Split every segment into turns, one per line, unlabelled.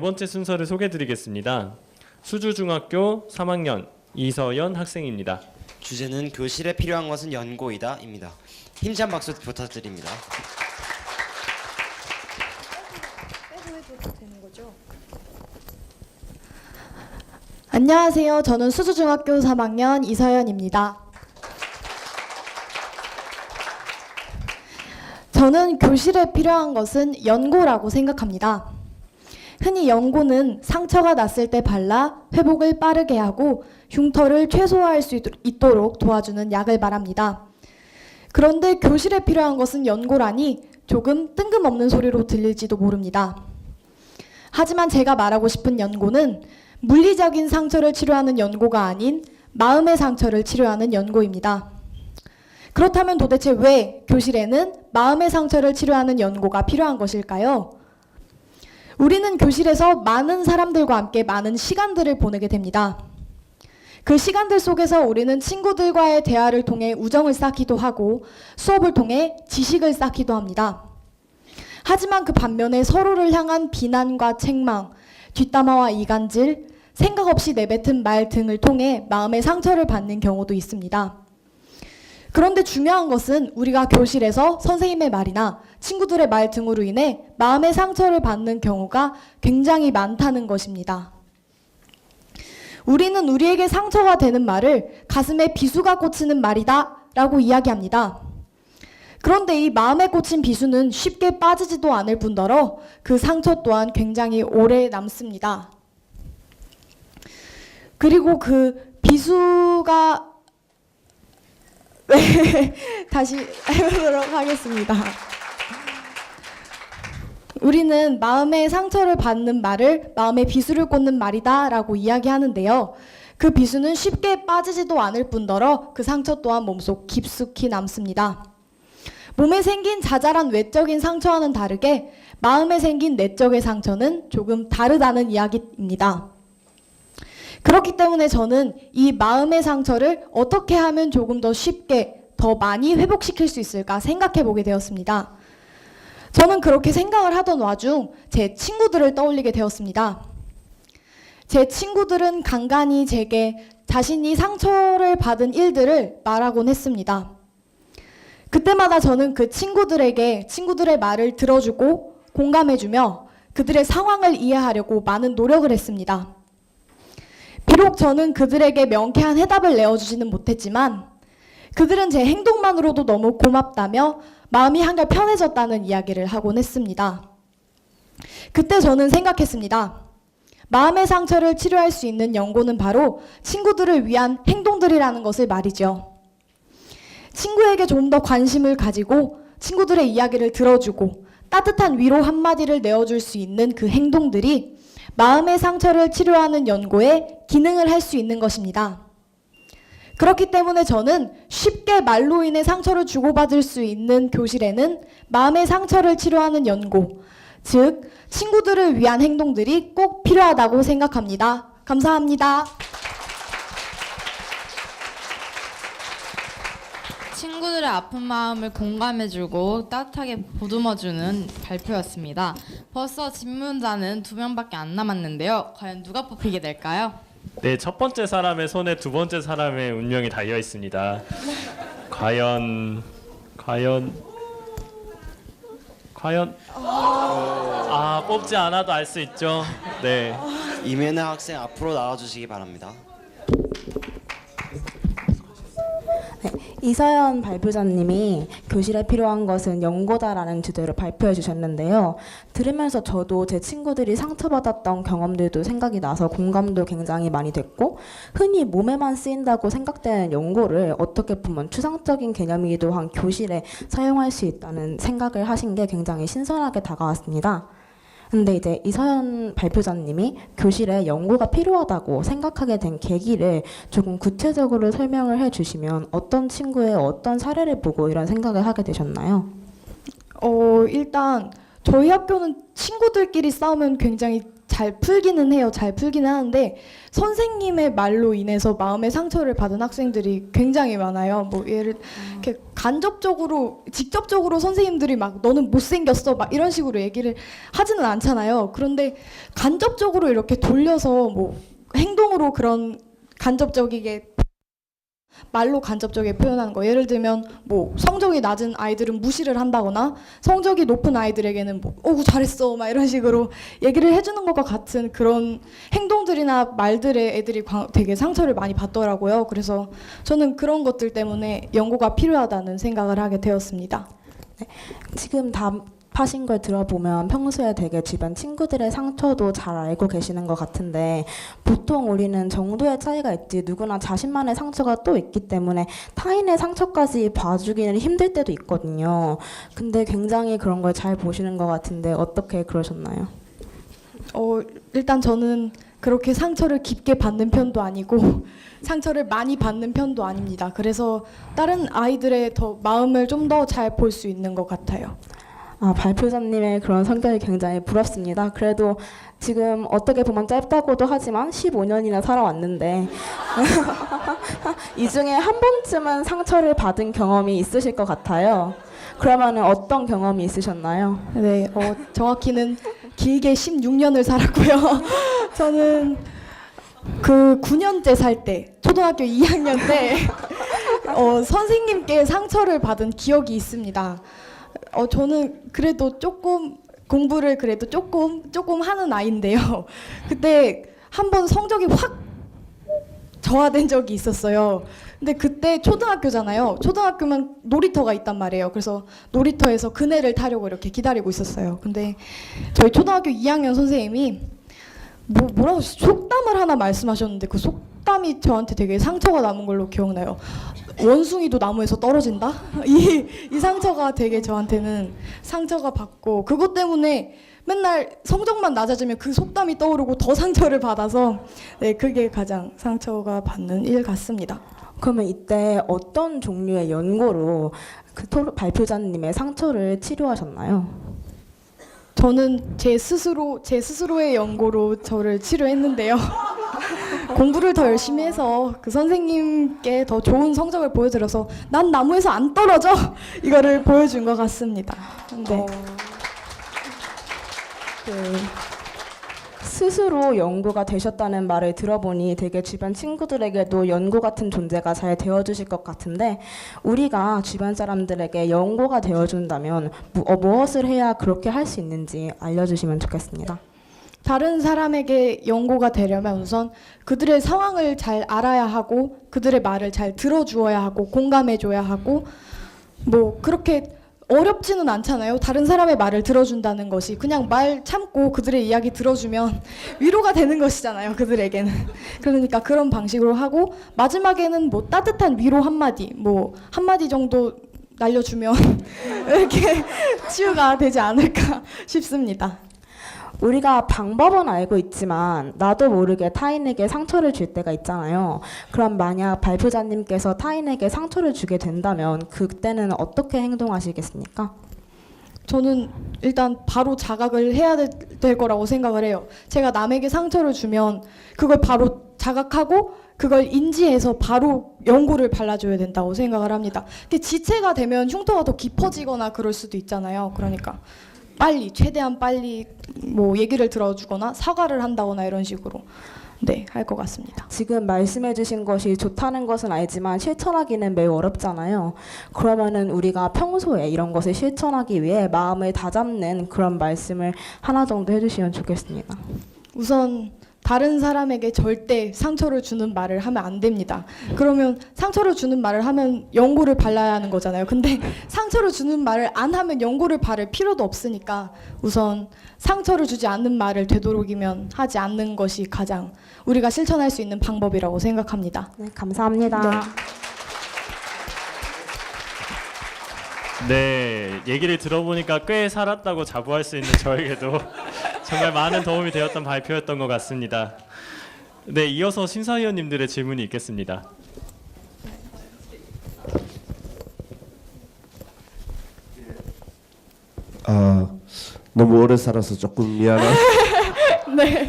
번째 순서를 소개드리겠습니다. 수주중학교 3학년 이서연 학생입니다.
주제는 교실에 필요한 것은 연고이다 입니다. 힘찬 박수 부탁드립니다.
안녕하세요. 저는 수주중학교 3학년 이서연입니다. 저는 교실에 필요한 것은 연고라고 생각합니다. 흔히 연고는 상처가 났을 때 발라 회복을 빠르게 하고 흉터를 최소화할 수 있도록 도와주는 약을 말합니다. 그런데 교실에 필요한 것은 연고라니 조금 뜬금없는 소리로 들릴지도 모릅니다. 하지만 제가 말하고 싶은 연고는 물리적인 상처를 치료하는 연고가 아닌 마음의 상처를 치료하는 연고입니다. 그렇다면 도대체 왜 교실에는 마음의 상처를 치료하는 연고가 필요한 것일까요? 우리는 교실에서 많은 사람들과 함께 많은 시간들을 보내게 됩니다. 그 시간들 속에서 우리는 친구들과의 대화를 통해 우정을 쌓기도 하고 수업을 통해 지식을 쌓기도 합니다. 하지만 그 반면에 서로를 향한 비난과 책망, 뒷담화와 이간질, 생각 없이 내뱉은 말 등을 통해 마음의 상처를 받는 경우도 있습니다. 그런데 중요한 것은 우리가 교실에서 선생님의 말이나 친구들의 말 등으로 인해 마음의 상처를 받는 경우가 굉장히 많다는 것입니다. 우리는 우리에게 상처가 되는 말을 가슴에 비수가 꽂히는 말이다 라고 이야기합니다. 그런데 이 마음에 꽂힌 비수는 쉽게 빠지지도 않을 뿐더러 그 상처 또한 굉장히 오래 남습니다. 그리고 그 비수가 다시 해보도록 하겠습니다. 우리는 마음의 상처를 받는 말을 마음에 비수를 꽂는 말이다 라고 이야기하는데요. 그 비수는 쉽게 빠지지도 않을 뿐더러 그 상처 또한 몸속 깊숙이 남습니다. 몸에 생긴 자잘한 외적인 상처와는 다르게 마음에 생긴 내적의 상처는 조금 다르다는 이야기입니다. 그렇기 때문에 저는 이 마음의 상처를 어떻게 하면 조금 더 쉽게 더 많이 회복시킬 수 있을까 생각해 보게 되었습니다. 저는 그렇게 생각을 하던 와중 제 친구들을 떠올리게 되었습니다. 제 친구들은 간간히 제게 자신이 상처를 받은 일들을 말하곤 했습니다. 그때마다 저는 그 친구들에게 친구들의 말을 들어주고 공감해주며 그들의 상황을 이해하려고 많은 노력을 했습니다. 비록 저는 그들에게 명쾌한 해답을 내어주지는 못했지만 그들은 제 행동만으로도 너무 고맙다며 마음이 한결 편해졌다는 이야기를 하곤 했습니다. 그때 저는 생각했습니다. 마음의 상처를 치료할 수 있는 연고는 바로 친구들을 위한 행동들이라는 것을 말이죠. 친구에게 좀 더 관심을 가지고 친구들의 이야기를 들어주고 따뜻한 위로 한마디를 내어줄 수 있는 그 행동들이 마음의 상처를 치료하는 연고에 기능을 할 수 있는 것입니다. 그렇기 때문에 저는 쉽게 말로 인해 상처를 주고받을 수 있는 교실에는 마음의 상처를 치료하는 연고, 즉 친구들을 위한 행동들이 꼭 필요하다고 생각합니다. 감사합니다.
친구들의 아픈 마음을 공감해주고 따뜻하게 보듬어주는 발표였습니다. 벌써 질문자는 2명밖에 안 남았는데요. 과연 누가 뽑히게 될까요?
네, 첫 번째 사람의 손에 두 번째 사람의 운명이 달려 있습니다. 과연 뽑지 않아도 알 수 있죠. 네.
이면혜 학생 앞으로 나와주시기 바랍니다.
이서연 발표자님이 교실에 필요한 것은 연고다라는 주제로 발표해 주셨는데요. 들으면서 저도 제 친구들이 상처받았던 경험들도 생각이 나서 공감도 굉장히 많이 됐고, 흔히 몸에만 쓰인다고 생각되는 연고를 어떻게 보면 추상적인 개념이기도 한 교실에 사용할 수 있다는 생각을 하신 게 굉장히 신선하게 다가왔습니다. 근데 이제 이서연 발표자님이 교실에 연고가 필요하다고 생각하게 된 계기를 조금 구체적으로 설명을 해주시면 어떤 친구의 어떤 사례를 보고 이런 생각을 하게 되셨나요?
일단 저희 학교는 친구들끼리 싸우면 굉장히 잘 풀기는 해요. 잘 풀기는 하는데 선생님의 말로 인해서 마음의 상처를 받은 학생들이 굉장히 많아요. 뭐 예를 이렇게 간접적으로, 직접적으로 선생님들이 막 너는 못생겼어 막 이런 식으로 얘기를 하지는 않잖아요. 그런데 간접적으로 이렇게 돌려서 뭐 행동으로 그런 간접적이게 말로 간접적이게 표현하는 거. 예를 들면 뭐 성적이 낮은 아이들은 무시를 한다거나 성적이 높은 아이들에게는 뭐 잘했어 막 이런 식으로 얘기를 해주는 것과 같은 그런 행동들이나 말들에 애들이 되게 상처를 많이 받더라고요. 그래서 저는 그런 것들 때문에 연고가 필요하다는 생각을 하게 되었습니다.
지금 답하신 걸 들어보면 평소에 되게 주변 친구들의 상처도 잘 알고 계시는 것 같은데 보통 우리는 정도의 차이가 있지 누구나 자신만의 상처가 또 있기 때문에 타인의 상처까지 봐주기는 힘들 때도 있거든요. 근데 굉장히 그런 걸 잘 보시는 것 같은데 어떻게 그러셨나요?
일단 저는 그렇게 상처를 깊게 받는 편도 아니고 상처를 많이 받는 편도 아닙니다. 그래서 다른 아이들의 더 마음을 좀 더 잘 볼 수 있는 것 같아요.
발표자님의 그런 성격이 굉장히 부럽습니다. 그래도 지금 어떻게 보면 짧다고도 하지만 15년이나 살아왔는데 이 중에 한 번쯤은 상처를 받은 경험이 있으실 것 같아요. 그러면 어떤 경험이 있으셨나요?
네, 정확히는 길게 16년을 살았고요. 저는 그 9년째 살 때, 초등학교 2학년 때 선생님께 상처를 받은 기억이 있습니다. 저는 그래도 조금 공부를 그래도 조금 하는 아이인데요. 그때 한번 성적이 확 저하된 적이 있었어요. 근데 그때 초등학교잖아요. 초등학교면 놀이터가 있단 말이에요. 그래서 놀이터에서 그네를 타려고 이렇게 기다리고 있었어요. 근데 저희 초등학교 2학년 선생님이 뭐라고 속담을 하나 말씀하셨는데 그 속담이 저한테 되게 상처가 남은 걸로 기억나요. 원숭이도 나무에서 떨어진다? 이 상처가 되게 저한테는 상처가 받고 그것 때문에 맨날 성적만 낮아지면 그 속담이 떠오르고 더 상처를 받아서 네, 그게 가장 상처가 받는 일 같습니다.
그러면 이때 어떤 종류의 연고로 그 발표자님의 상처를 치료하셨나요?
저는 제 스스로의 연고로 저를 치료했는데요. 공부를 더 열심히 해서 그 선생님께 더 좋은 성적을 보여드려서 난 나무에서 안 떨어져 이거를 보여준 것 같습니다. 네.
스스로 연고가 되셨다는 말을 들어보니 되게 주변 친구들에게도 연고 같은 존재가 잘 되어주실 것 같은데 우리가 주변 사람들에게 연고가 되어준다면 무엇을 해야 그렇게 할 수 있는지 알려주시면 좋겠습니다.
다른 사람에게 연고가 되려면 우선 그들의 상황을 잘 알아야 하고 그들의 말을 잘 들어주어야 하고 공감해줘야 하고 뭐 그렇게 어렵지는 않잖아요. 다른 사람의 말을 들어준다는 것이 그냥 말 참고 그들의 이야기 들어주면 위로가 되는 것이잖아요. 그들에게는. 그러니까 그런 방식으로 하고 마지막에는 뭐 따뜻한 위로 한마디 정도 날려주면 이렇게 치유가 되지 않을까 싶습니다.
우리가 방법은 알고 있지만 나도 모르게 타인에게 상처를 줄 때가 있잖아요. 그럼 만약 발표자님께서 타인에게 상처를 주게 된다면 그때는 어떻게 행동하시겠습니까?
저는 일단 바로 자각을 해야 될 거라고 생각을 해요. 제가 남에게 상처를 주면 그걸 바로 자각하고 그걸 인지해서 바로 연고를 발라줘야 된다고 생각을 합니다. 근데 지체가 되면 흉터가 더 깊어지거나 그럴 수도 있잖아요. 그러니까 최대한 빨리 뭐 얘기를 들어주거나 사과를 한다거나 이런 식으로 할 것 같습니다.
지금 말씀해주신 것이 좋다는 것은 알지만 실천하기는 매우 어렵잖아요. 그러면은 우리가 평소에 이런 것을 실천하기 위해 마음을 다잡는 그런 말씀을 하나 정도 해주시면 좋겠습니다.
우선 다른 사람에게 절대 상처를 주는 말을 하면 안 됩니다. 그러면 상처를 주는 말을 하면 연고를 발라야 하는 거잖아요. 근데 상처를 주는 말을 안 하면 연고를 바를 필요도 없으니까 우선 상처를 주지 않는 말을 되도록이면 하지 않는 것이 가장 우리가 실천할 수 있는 방법이라고 생각합니다.
네, 감사합니다.
네, 얘기를 들어보니까 꽤 살았다고 자부할 수 있는 저에게도 정말 많은 도움이 되었던 발표였던 것 같습니다. 네, 이어서 심사위원님들의 질문이 있겠습니다.
너무 오래 살아서 조금 미안한.
네.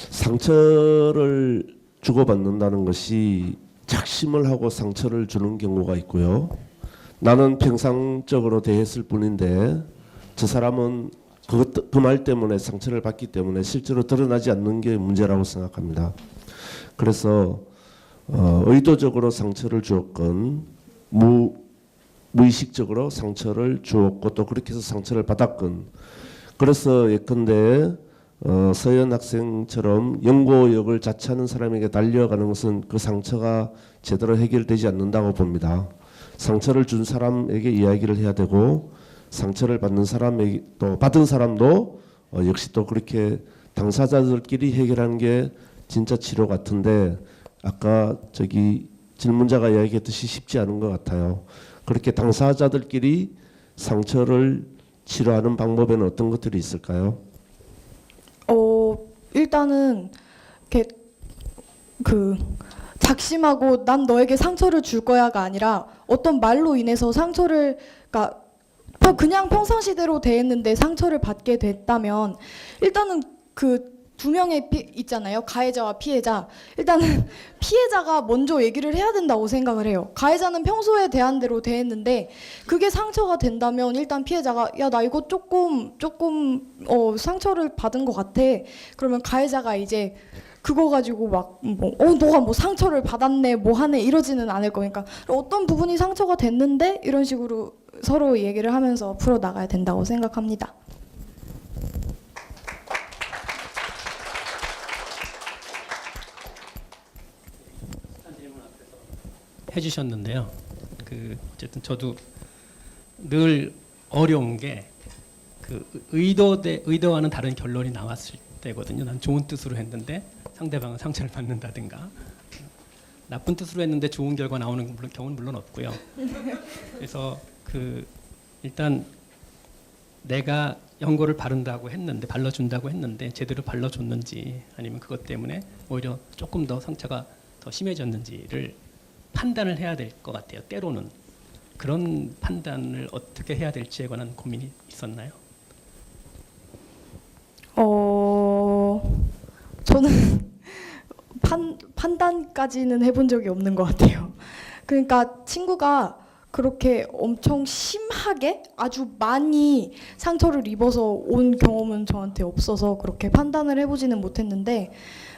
상처를 주고받는다는 것이 작심을 하고 상처를 주는 경우가 있고요. 나는 평상적으로 대했을 뿐인데 저 사람은 그 말 때문에 상처를 받기 때문에 실제로 드러나지 않는 게 문제라고 생각합니다. 그래서 의도적으로 상처를 주었건 무의식적으로 상처를 주었고 또 그렇게 해서 상처를 받았건, 그래서 예컨대 서현 학생처럼 연고역을 자처하는 사람에게 달려가는 것은 그 상처가 제대로 해결되지 않는다고 봅니다. 상처를 준 사람에게 이야기를 해야 되고 상처를 받는 사람에게 또 받은 사람도 역시 또 그렇게 당사자들끼리 해결하는 게 진짜 치료 같은데, 아까 저기 질문자가 이야기했듯이 쉽지 않은 것 같아요. 그렇게 당사자들끼리 상처를 치료하는 방법에는 어떤 것들이 있을까요?
일단은 이렇게 작심하고 난 너에게 상처를 줄 거야가 아니라 어떤 말로 인해서 상처를, 그러니까 그냥 평상시대로 대했는데 상처를 받게 됐다면 일단은 그 두 명의 있잖아요. 가해자와 피해자. 일단은 피해자가 먼저 얘기를 해야 된다고 생각을 해요. 가해자는 평소에 대한 대로 대했는데 그게 상처가 된다면 일단 피해자가 야, 나 이거 조금 상처를 받은 것 같아. 그러면 가해자가 이제 그거 가지고 막 너가 뭐 상처를 받았네 뭐 하네 이러지는 않을 거니까 어떤 부분이 상처가 됐는데 이런 식으로 서로 얘기를 하면서 풀어 나가야 된다고 생각합니다.
해주셨는데요. 어쨌든 저도 늘 어려운 게 의도와는 다른 결론이 나왔을 때거든요. 난 좋은 뜻으로 했는데 상대방은 상처를 받는다든가, 나쁜 뜻으로 했는데 좋은 결과 나오는 경우는 물론 없고요. 그래서 일단 내가 연고를 발라준다고 했는데 제대로 발라줬는지 아니면 그것 때문에 오히려 조금 더 상처가 더 심해졌는지를 판단을 해야 될 것 같아요. 때로는 그런 판단을 어떻게 해야 될지에 관한 고민이 있었나요?
저는 판단까지는 해본 적이 없는 것 같아요. 그러니까 친구가 그렇게 엄청 심하게 아주 많이 상처를 입어서 온 경험은 저한테 없어서 그렇게 판단을 해보지는 못했는데,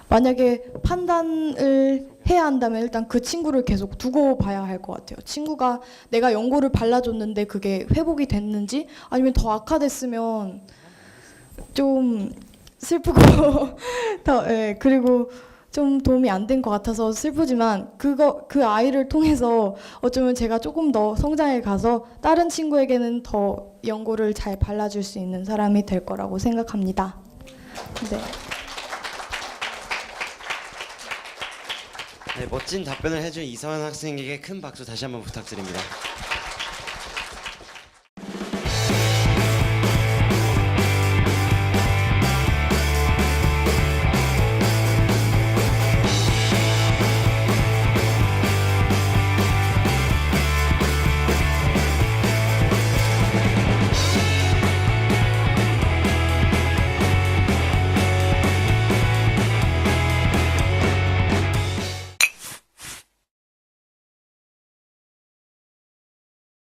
만약에 판단을 해야 한다면 일단 그 친구를 계속 두고 봐야 할 것 같아요. 친구가 내가 연고를 발라줬는데 그게 회복이 됐는지 아니면 더 악화됐으면 좀 슬프고 그리고 좀 도움이 안 된 것 같아서 슬프지만 그 아이를 통해서 어쩌면 제가 조금 더 성장해 가서 다른 친구에게는 더 연고를 잘 발라줄 수 있는 사람이 될 거라고 생각합니다. 네.
네, 멋진 답변을 해준 이서현 학생에게 큰 박수 다시 한번 부탁드립니다.